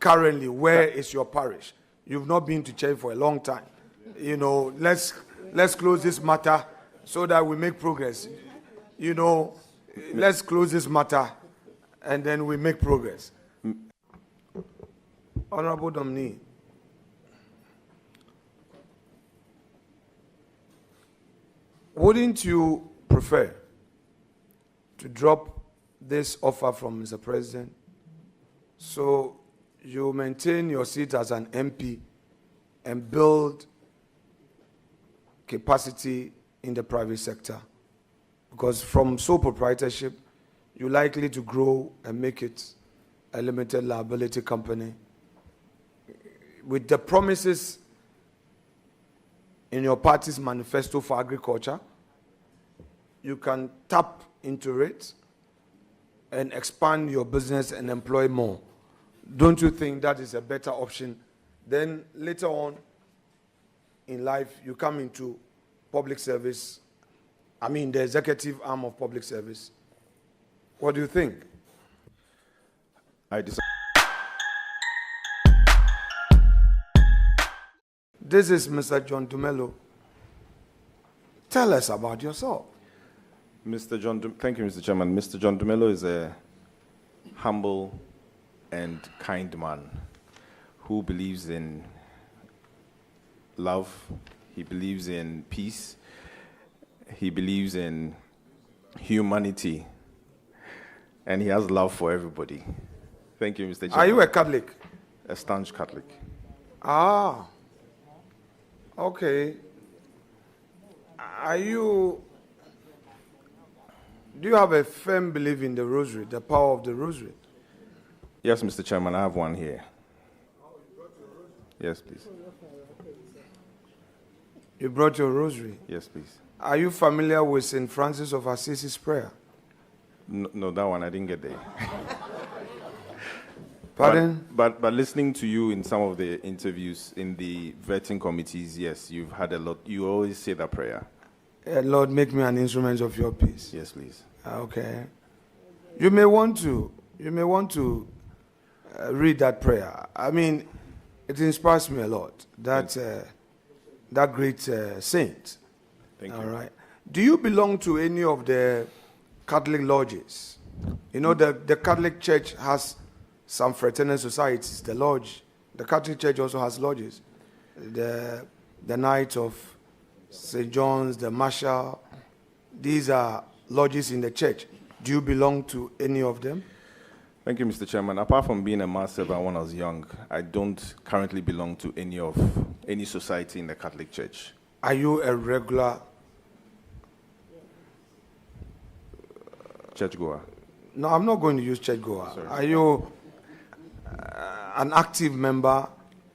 currently, where is your parish? You've not been to church for a long time. Let's close this matter so that we make progress. Let's close this matter and then we make progress. Honorable Domini, wouldn't you prefer to drop this offer from Mr. President so you maintain your seat as an MP and build capacity in the private sector? Because from sole proprietorship, you're likely to grow and make it a limited liability company. With the promises in your party's manifesto for agriculture, you can tap into it and expand your business and employ more. Don't you think that is a better option? Then later on in life, you come into public service, the executive arm of public service. What do you think? This is Mr. John Dumelo. Tell us about yourself. Thank you, Mr. Chairman. Mr. John Dumelo is a humble and kind man who believes in love, he believes in peace, he believes in humanity, and he has love for everybody. Thank you, Mr. Chairman. Are you a Catholic? A staunch Catholic. Ah, okay. Do you have a firm belief in the rosary, the power of the rosary? Yes, Mr. Chairman, I have one here. Yes, please. You brought your rosary? Yes, please. Are you familiar with St. Francis of Assisi's prayer? No, that one I didn't get there. Pardon? But listening to you in some of the interviews in the vetting committees, yes, you've had a lot. You always say that prayer. Lord, make me an instrument of your peace. Yes, please. Okay. You may want to read that prayer. It inspires me a lot. That great saint. Thank you. All right. Do you belong to any of the Catholic lodges? The Catholic Church has some fraternal societies. The lodge, the Catholic Church also has lodges. The Knights of St. John's, the Marshal. These are lodges in the church. Do you belong to any of them? Thank you, Mr. Chairman. Apart from being a mass servant when I was young, I don't currently belong to any society in the Catholic Church. Are you a regular churchgoer? No, I'm not going to use churchgoer. Sorry. Are you an active member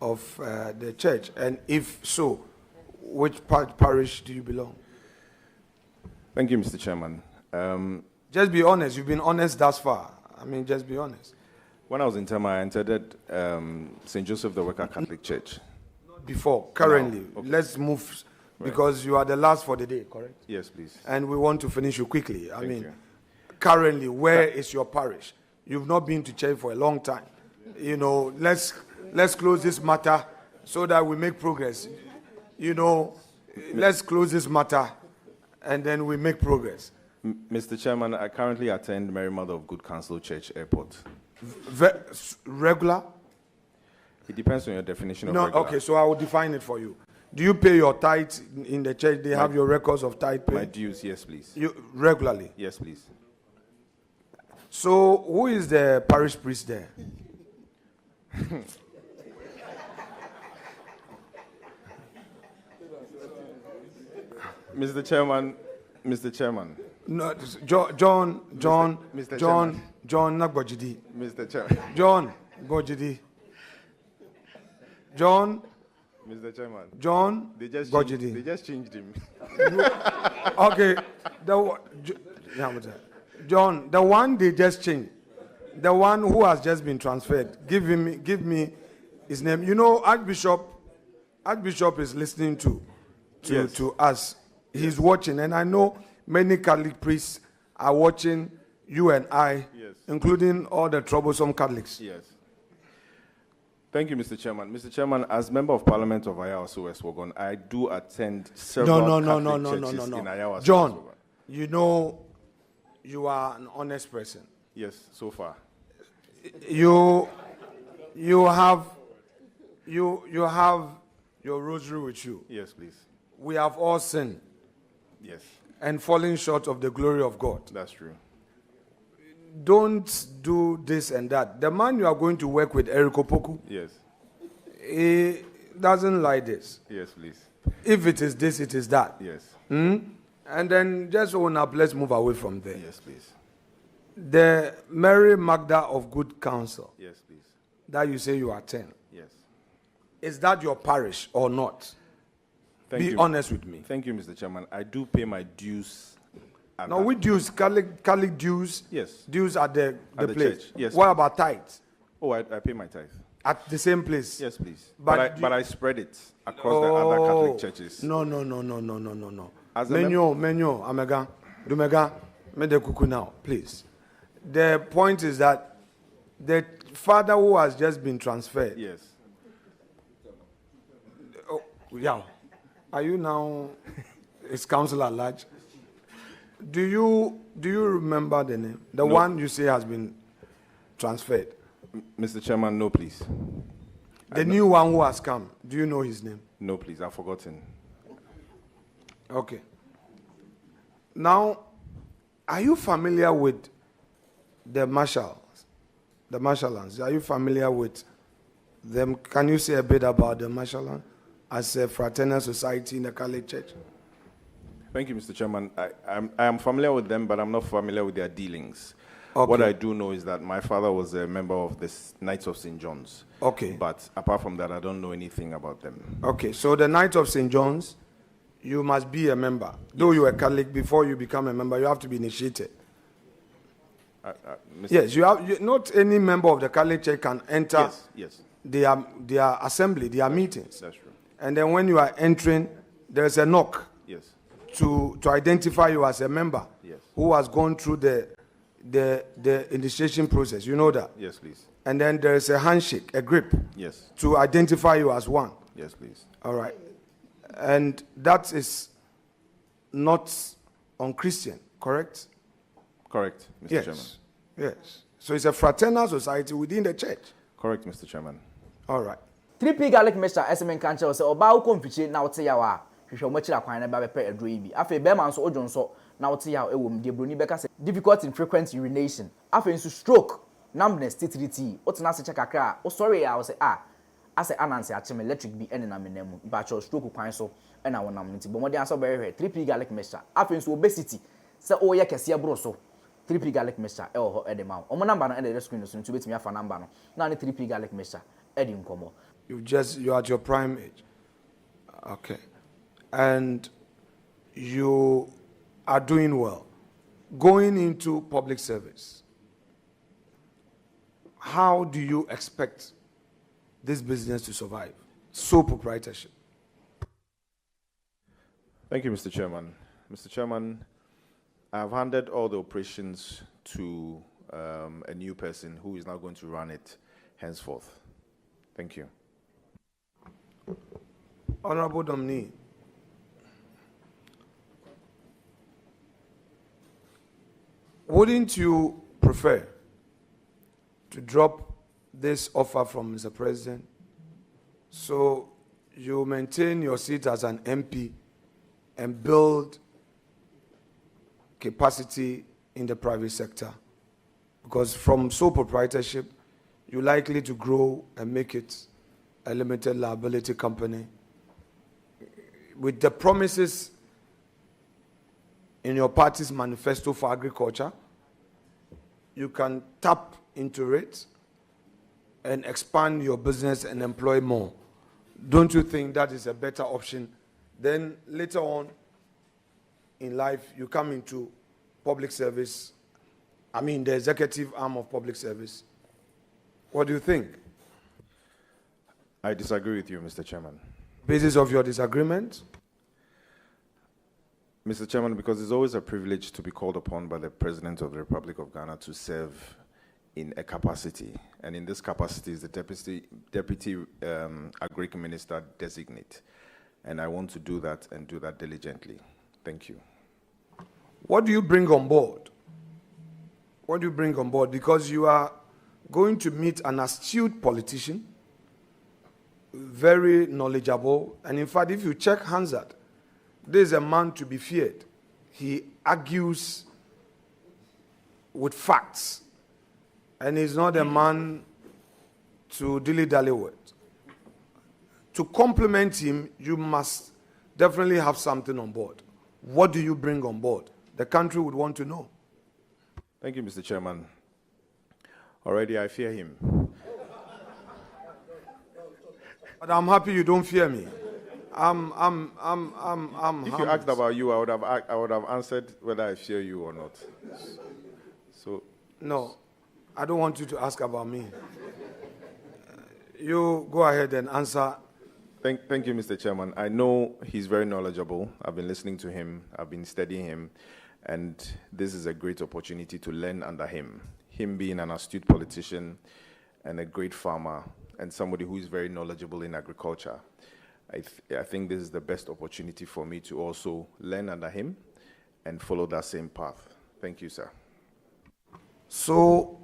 of the church? And if so, which parish do you belong? Thank you, Mr. Chairman. Just be honest. You've been honest thus far. Just be honest. When I was in Tema, I entered St. Joseph the Worker Catholic Church. Before, currently. No. Okay. Let's move, because you are the last for the day, correct? Yes, please. And we want to finish you quickly. Thank you. Currently, where is your parish? You've not been to church for a long time. Let's close this matter so that we make progress. Let's close this matter and then we make progress. Mr. Chairman, I currently attend Mary Mother of Good Counsel Church Airport. Regular? It depends on your definition of regular. Okay, so I will define it for you. Do you pay your tithe in the church? They have your records of tithe pay? My dues, yes, please. You regularly? Yes, please. So who is the parish priest there? Mr. Chairman. No, John Nagbojidi. Mr. Chairman. John Bojidi. John. Mr. Chairman. John Bojidi. They just changed him. Okay. John, the one they just changed. The one who has just been transferred. Give me his name. Archbishop is listening to us. He's watching, and I know many Catholic priests are watching you and I, yes, including all the troublesome Catholics. Yes. Thank you, Mr. Chairman. Mr. Chairman, as Member of Parliament of Exp0sɛs Wogon, I do attend several Catholic churches in Exp0sɛs. John, you know you are an honest person. Yes, so far. You have your rosary with you. Yes, please. We have all sinned. Yes. And falling short of the glory of God. That's true. Don't do this and that. The man you are going to work with, Eric Opoku, yes, he doesn't like this. Yes, please. If it is this, it is that. Yes. And then just own up, let's move away from there. Yes, please. The Mary Magda of Good Counsel. Yes, please. That you say you attend. Yes. Is that your parish or not? Be honest with me. Thank you, Mr. Chairman. I do pay my dues. No, we dues, Catholic dues. Yes. Dues at the place. Church. Yes. What about tithes? Oh, I pay my tithe. At the same place? Yes, please. But I spread it across the other Catholic churches. No. Menyo, Amega, Dumega, Mede Kuku now, please. The point is that the father who has just been transferred. Yes. Oh, yeah. Are you now his counsel at large? Do you remember the name? The one you say has been transferred? Mr. Chairman, no, please. The new one who has come, do you know his name? No, please. I've forgotten. Okay. Now, are you familiar with the marshals? The marshallans? Are you familiar with them? Can you say a bit about the marshallans as a fraternal society in the Catholic Church? Thank you, Mr. Chairman. I am familiar with them, but I'm not familiar with their dealings. Okay. What I do know is that my father was a member of the Knights of St. John's. Okay. But apart from that, I don't know anything about them. Okay, so the Knights of St. John's, you must be a member. Though you are Catholic, before you become a member, you have to be initiated. Yes, not any member of the Catholic Church can enter their assembly, their meetings. That's true. And then when you are entering, there's a knock. Yes. To identify you as a member. Yes. Who has gone through the initiation process. You know that? Yes, please. And then there is a handshake, a grip. Yes. To identify you as one. Yes, please. All right. And that is not unchristian, correct? Correct, Mr. Chairman. Yes. So it's a fraternal society within the church. Correct, Mr. Chairman. All right. 3P garlic mixture SMN cancer was about confiche now teyawa. Hwehwe machira kwan na ba bepe edro yi bi. Afa be man so odwon so na woteya ewom de broni beka say difficult in frequent urination. Afa nso stroke, numbness, titriti. Otena se check akra. O sorry ya o say ase anansi acheme electric bi ene na menemu. Ba cho stroke kwan so ena wonam nti. Bo modi aso be hwe 3P garlic mixture. Afa nso obesity. Se o ye kese bro so. 3P garlic mixture e ho edema. Omo number no e the screen so nti betimi afa number no. Na ne 3P garlic mixture e di nkomo. You're at your prime age. Okay. And you are doing well. Going into public service, how do you expect this business to survive? Sole proprietorship. Thank you, Mr. Chairman. Mr. Chairman, I've handed all the operations to a new person who is now going to run it henceforth. Thank you. Honorable Domini, wouldn't you prefer to drop this offer from Mr. President so you maintain your seat as an MP and build capacity in the private sector? Because from sole proprietorship, you're likely to grow and make it a limited liability company. With the promises in your party's manifesto for agriculture, you can tap into it and expand your business and employ more. Don't you think that is a better option? Then later on in life, you come into public service, the executive arm of public service. What do you think? I disagree with you, Mr. Chairman. Basis of your disagreement? Mr. Chairman, because it's always a privilege to be called upon by the President of the Republic of Ghana to serve in a capacity, and in this capacity is the deputy agric minister designate, and I want to do that and do that diligently. Thank you. What do you bring on board? What do you bring on board? Because you are going to meet an astute politician, very knowledgeable, and in fact, if you check Hansard, there is a man to be feared. He argues with facts, and he's not a man to dilly-dally with. To complement him, you must definitely have something on board. What do you bring on board? The country would want to know. Thank you, Mr. Chairman. Already I fear him. But I'm happy you don't fear me. I'm If you asked about you, I would have answered whether I fear you or not. So no, I don't want you to ask about me. You go ahead and answer. Thank you, Mr. Chairman. I know he's very knowledgeable. I've been listening to him. I've been studying him. And this is a great opportunity to learn under him. Him being an astute politician and a great farmer and somebody who is very knowledgeable in agriculture. I think this is the best opportunity for me to also learn under him and follow that same path. Thank you, sir. So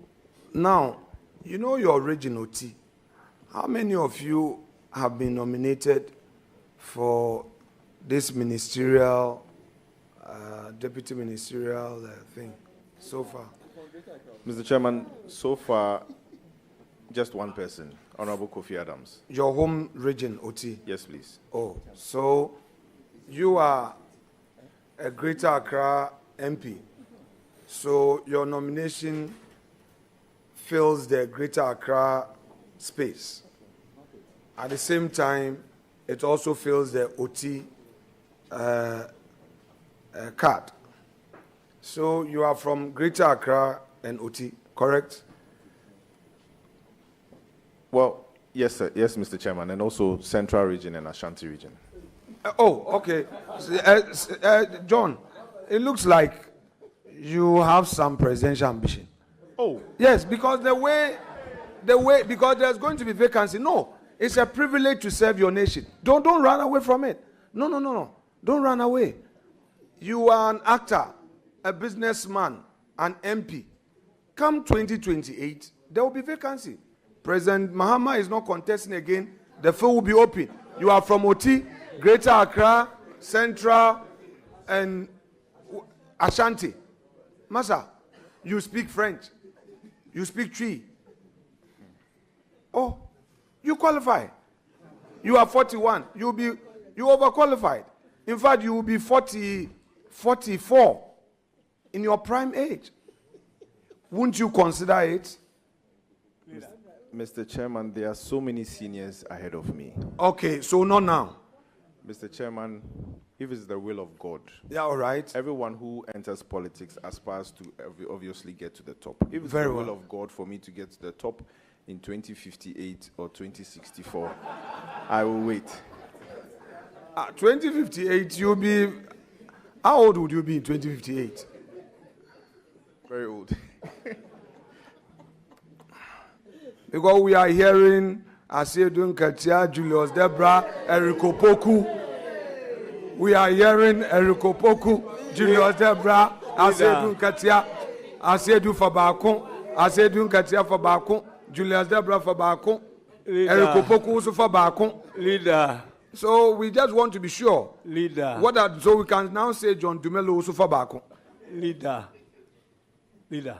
now, you know your original T. How many of you have been nominated for this ministerial, deputy ministerial thing so far? Mr. Chairman, so far, just one person, Honorable Kofi Adams. Your home region, OT? Yes, please. Oh, so you are a Greater Accra MP. So your nomination fills the Greater Accra space. At the same time, it also fills the OT card. So you are from Greater Accra and OT, correct? Well, yes, sir. Yes, Mr. Chairman, and also Central Region and Ashanti Region. Okay. John, it looks like you have some presidential ambition. Oh. Yes, because the way, because there's going to be vacancy. No, it's a privilege to serve your nation. Don't run away from it. No. Don't run away. You are an actor, a businessman, an MP. Come 2028, there will be vacancy. President Mahama is not contesting again. The field will be open. You are from OT, Greater Accra, Central, and Ashanti. Masa, you speak French. You speak Twi. Oh, you qualify. You are 41. You overqualified. In fact, you will be 44 in your prime age. Wouldn't you consider it? Mr. Chairman, there are so many seniors ahead of me. Okay, so not now. Mr. Chairman, if it's the will of God, Yeah, all right. everyone who enters politics aspires to obviously get to the top. If it's Very the will well. of God for me to get to the top in 2058 or 2064, I will wait. 2058, you'll be. How old would you be in 2058? Very old. Because we are hearing Asiedu Nketia, Julius Debra, Eriko Poku. We are hearing Eriko Poku, Julius Debra, Asiedu Nketia, Asiedu Fabakon, Asiedu Nketia Fabakon, Julius Debra Fabakon, Eriko Poku also Fabakon. Leader. So we just want to be sure. Leader. So we can now say John Dumelo also Fabakon. Leader. Leader.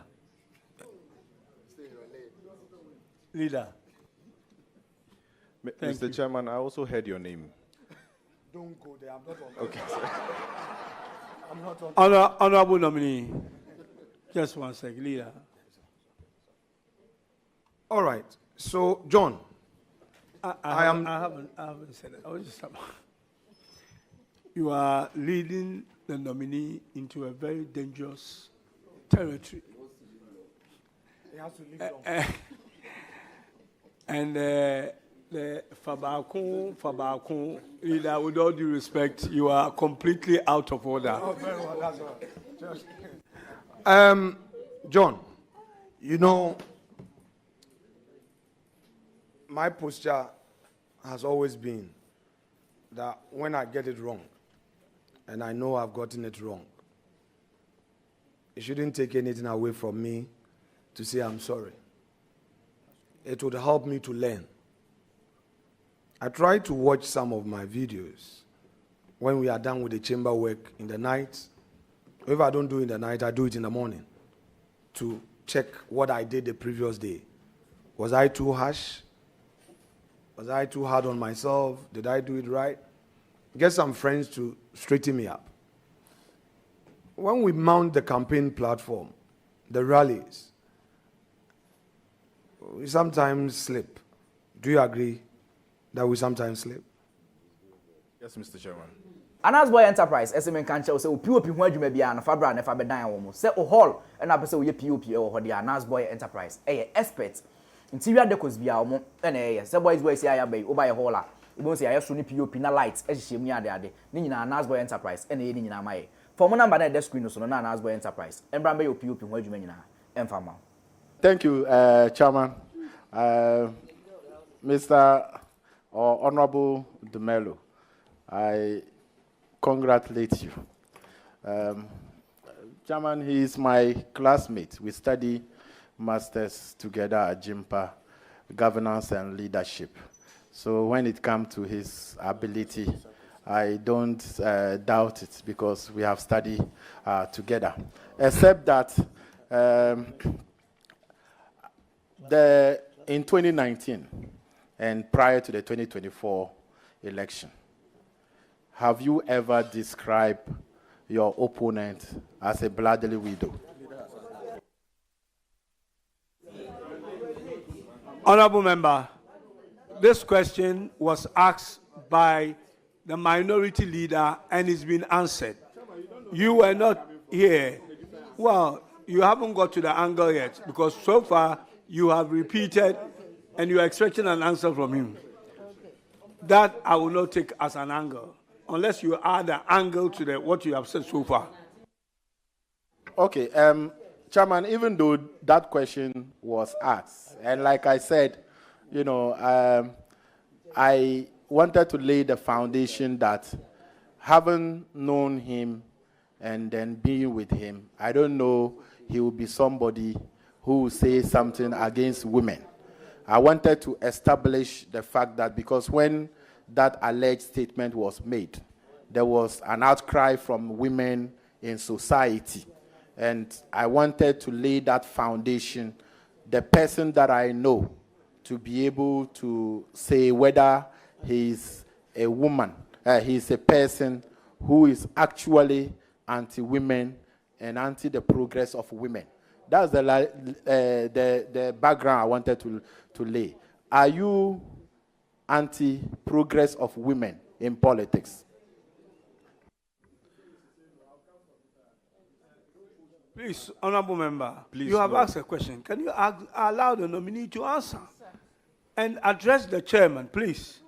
Leader. Mr. Chairman, I also heard your name. Don't go there. I'm not on. Okay, sir. I'm not on. Honorable nominee. Just one second, leader. All right. So, John. I haven't said it. I was just you are leading the nominee into a very dangerous territory. He has to leave And the Fabakon, leader, with all due respect, you are completely out of order. Oh, very well, that's all right. John, you know, my posture has always been that when I get it wrong, and I know I've gotten it wrong, it shouldn't take anything away from me to say I'm sorry. It would help me to learn. I try to watch some of my videos when we are done with the chamber work in the night. If I don't do it in the night, I do it in the morning to check what I did the previous day. Was I too harsh? Was I too hard on myself? Did I do it right? Get some friends to straighten me up. When we mount the campaign platform, the rallies, we sometimes slip. Do you agree that we sometimes slip? Yes, Mr. Chairman. Anas Boy Enterprise, SMN Kancha, say, POP, who you may be an Fabra and Fabedan almost. Say, hall, and I say, POP or the Anas Boy Enterprise, expert. Interior decos be our and some boys way say I obey, or by a hola. You won't say I have Sunni POP na lights, as she me a day, Nina Anas Boy Enterprise, and any in my. For one number that screen so na Anas Boy Enterprise, and Brambe your POP, where you mean, and Fama. Thank you, Chairman. Mr. or Honorable Dumelo, I congratulate you. Chairman, he is my classmate. We study masters together at GhPage, governance and leadership. So when it comes to his ability, I don't doubt it because we have studied together. Except that in 2019 and prior to the 2024 election, have you ever described your opponent as a bloodily widow? Honorable Member, this question was asked by the minority leader and it's been answered. You were not here. Well, you haven't got to the angle yet because so far you have repeated and you are expecting an answer from him. That I will not take as an angle unless you add an angle to what you have said so far. Okay, Chairman, even though that question was asked, and like I said, you know, I wanted to lay the foundation that having known him and then being with him, I don't know he will be somebody who will say something against women. I wanted to establish the fact that because when that alleged statement was made, there was an outcry from women in society. And I wanted to lay that foundation, the person that I know, to be able to say whether he's a woman, he's a person who is actually anti-women and anti the progress of women. That's the background I wanted to lay. Are you anti-progress of women in politics? Please, Honorable Member, Please, you have no. asked a question. Can you allow the nominee to answer and address the chairman, please?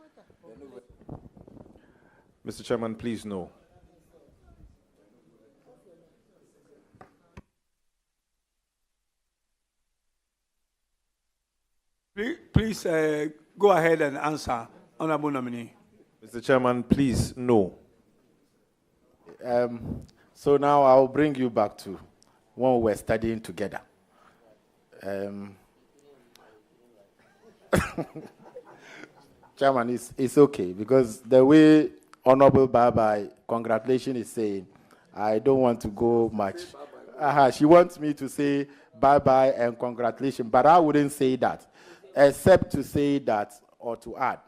Mr. Chairman, please no. Please go ahead and answer, Honorable nominee. Mr. Chairman, please no. So now I'll bring you back to when we were studying together. Chairman, it's okay because the way Honorable Bye-Bye, congratulations, is saying, I don't want to go much. She wants me to say bye-bye and congratulations, but I wouldn't say that, except to say that, or to add,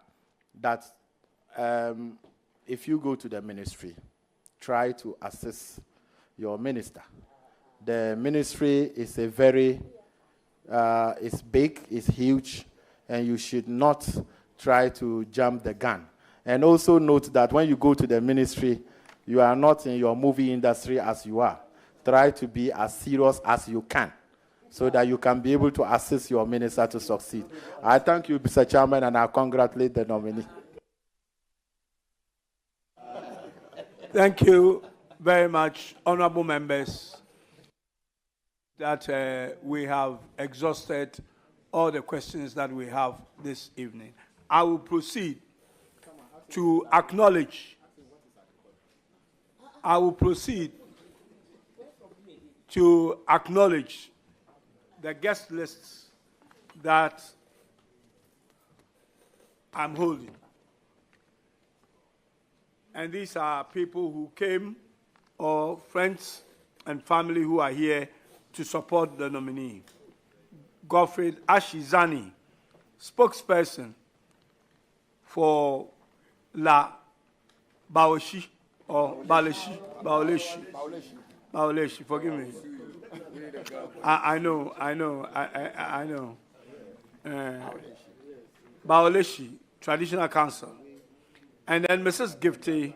that if you go to the ministry, try to assist your minister. The ministry is a very, it's big, it's huge, and you should not try to jump the gun. And also note that when you go to the ministry, you are not in your movie industry as you are. Try to be as serious as you can so that you can be able to assist your minister to succeed. I thank you, Mr. Chairman, and I congratulate the nominee. Thank you very much, honorable members, that we have exhausted all the questions that we have this evening. I will proceed to acknowledge. I will proceed to acknowledge the guest lists that I'm holding. And these are people who came, or friends and family who are here to support the nominee. Godfrey Ashizani, spokesperson for La Baoshi, or Baoleshi, forgive me. I know. Baoleshi, Traditional Council. And then Mrs. Gifty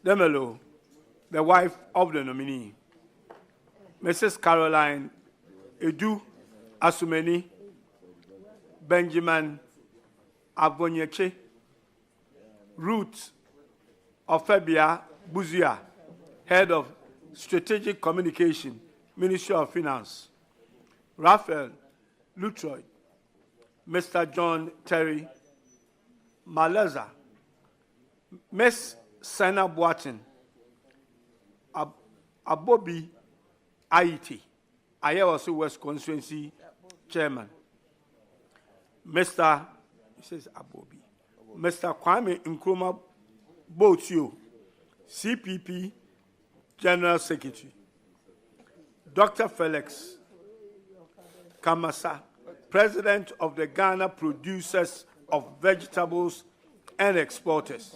Dumelo, the wife of the nominee. Mrs. Caroline Edu Asumeni, Benjamin Abonyeche, Ruth Ofebia Buzia, Head of Strategic Communication, Ministry of Finance. Raphael Lutroy, Mr. John Terry Maleza, Miss Sana Boatin, Abobi Aiti, Ayawaso West Constituency Chairman. Mr. Kwame Nkrumah Botio, CPP General Secretary. Dr. Felix Kamasa, President of the Ghana Producers of Vegetables and Exporters.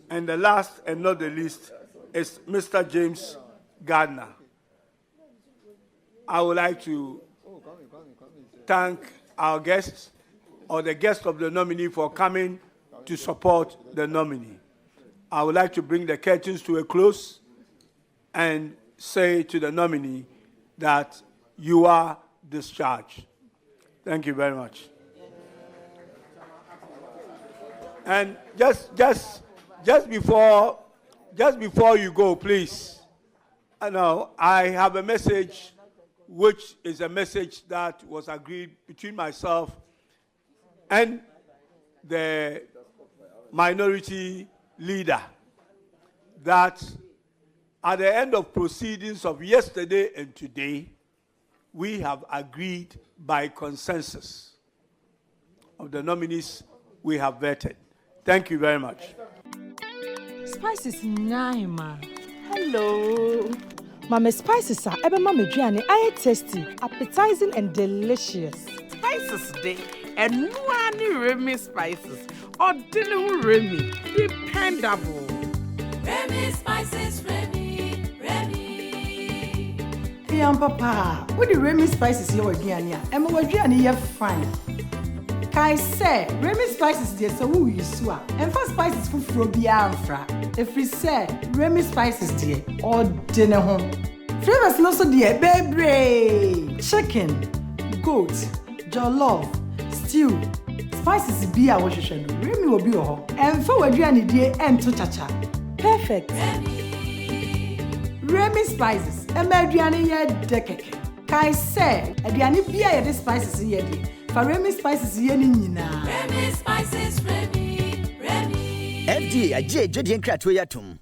And the last and not the least is Mr. James Gardner. I would like to thank our guests, or the guest of the nominee, for coming to support the nominee. I would like to bring the curtains to a close and say to the nominee that you are discharged. Thank you very much. And just before you go, please, I have a message, which is a message that was agreed between myself and the minority leader, that at the end of proceedings of yesterday and today, we have agreed by consensus of the nominees we have vetted. Thank you very much. Spices Naima. Hello. Mama spices are ebe mama juani aye tasty, appetizing and delicious. Spices day and no Remy spices or dinner Remy, dependable. Remy spices, Remy. Fiam papa, what the Remy spices you aduani? Emma aduani ye fine. Kai say Remy spices dey so who you swa. And for spices for frobia amfra. If we say Remy spices dey or dinner home. Flavors no so dey baby. Chicken, goat, jollof, stew. Spices be a wash Remy will be ho. And for aduani dey ento chacha. Perfect. Remy spices. Emma aduani ye dekeke. Kai say aduani be a spices ye dey. Remy spices yeni nyina. Remy spices, Remy. FDA, J. Jodian Kratoyatum.